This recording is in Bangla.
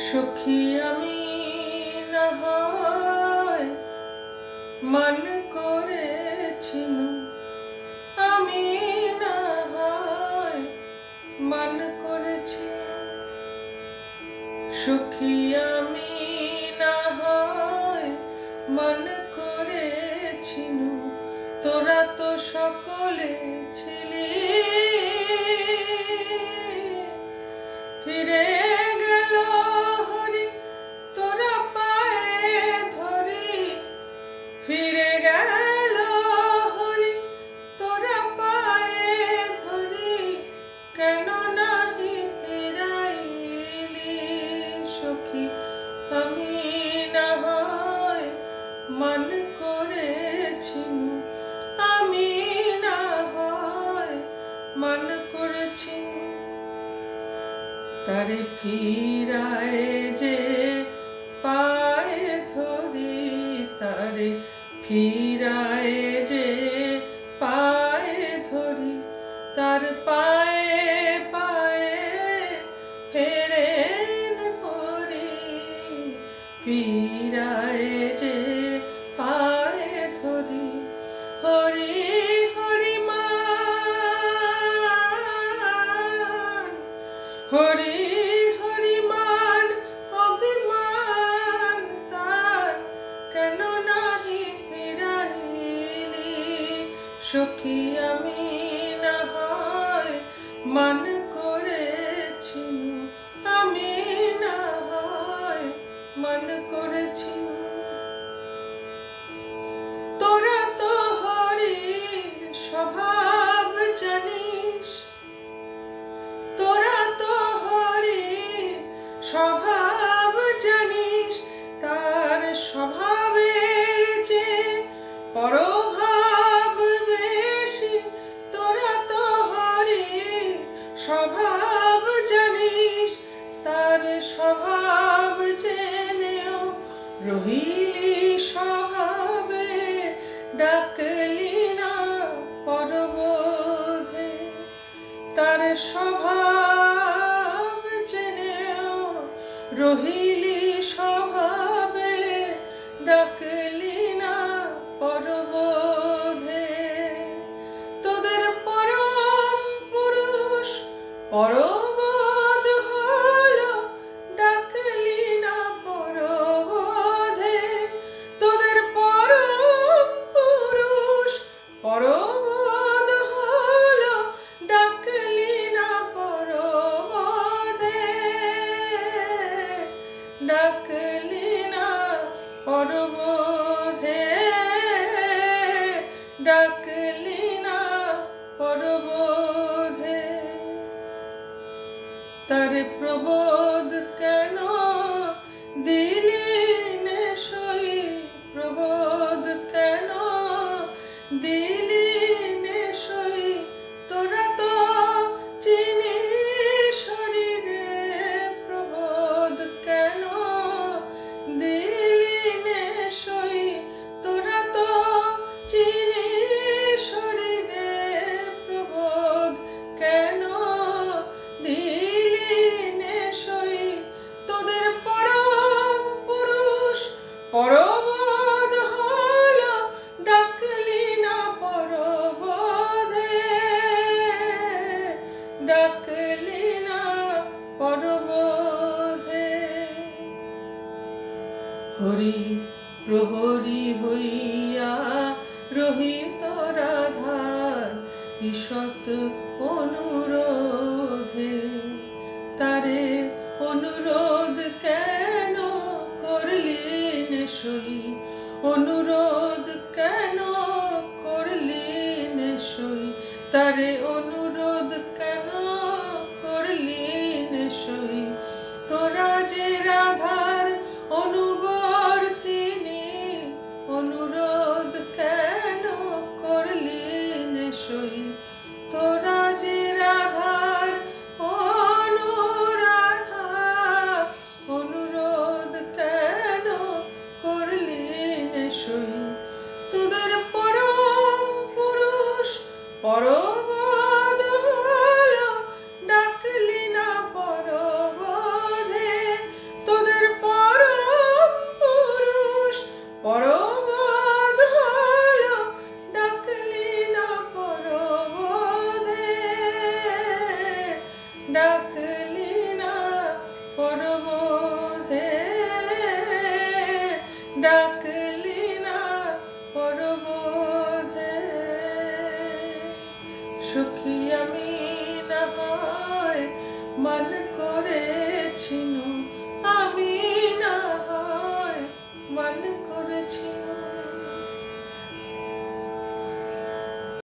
সখী আমি না হয় মান করেছিনু, আমি না হয় মান করেছিনু। সখী আমি না হয় মান করেছিনু, তোরা তো সকলে ছিলি। ফিরে গেল হরি তোরা পায়ে ধরি, ফিরে গেল হরি তোরা পায়ে ধরি, কেন নাহি ফিরাইলি। সখী আমি না হয় মান করেছিনু, আমি না হয় মান করেছিনু। তারে ফিরায় যে পায়ে ধরি, তারে ফিরায় যে পায়ে ধরি, তার পায়ে পায়ে ফেরেন হরি। ফিরায় যে পায়ে ধরি, হরি হরি মান, হরি হরি মান অভিমান তার, কেন নাহি ফিরাইলি। সখী আমি না হয় মান করেছিনু, আমি না হয় মান করেছিনু। তোরা তো হরির স্বভাব জানিস, তোরা তো হরির স্বভাব জানিস, তার স্বভাবের যে পরভাব বেশি। তোরা তো হরির স্বভাব জানিস, তার স্বভাব জেনেও রহিলি স্বভাবে, ডাকলি না পরবোধে। তার স্বভাব জেনেও রহিলি স্বভাবে, ডাকলি না পরবোধে। তোদের পরম পুরুষ পরবোধ হলো, ডাকলি না পরবোধে। তোদের পরম পুরুষ পরবোধ হলো, ডাকলি না পরবোধে। ডাকলি না পরবোধে, ডাকলি না পরবোধে। তারে প্রবোধ কেন দিলি নেশই, প্রবোধ কেন দিলি নেশই। তোরা তো চিনিস শরীরে, প্রবোধ কেন দিলি নেশই। তোরা তো চিনিস শরীরে, প্রবোধ কেন দিলি নেশই। তোদের পরম পুরুষ পরবোধ হলো, ডাকলি না পরবোধে। ডাকলি না পরবোধে। হরি প্রহরী হইয়া রহিত রাধার ঈষৎ অনুরোধে, তারে অনুরোধ কেন করলি নেশই। অনুরোধ কেন করলি নেশই, তারে অনুরোধ কেন করলি নেশই। তোরা যে রাধার অনুবর্তিনী, অনুরোধ কেন করলি নেশই। তোরা যে রাধার অনুরাধা, অনুরোধ কেন করলি নেশই। তোদের পরম পুরুষ পরবোধ मन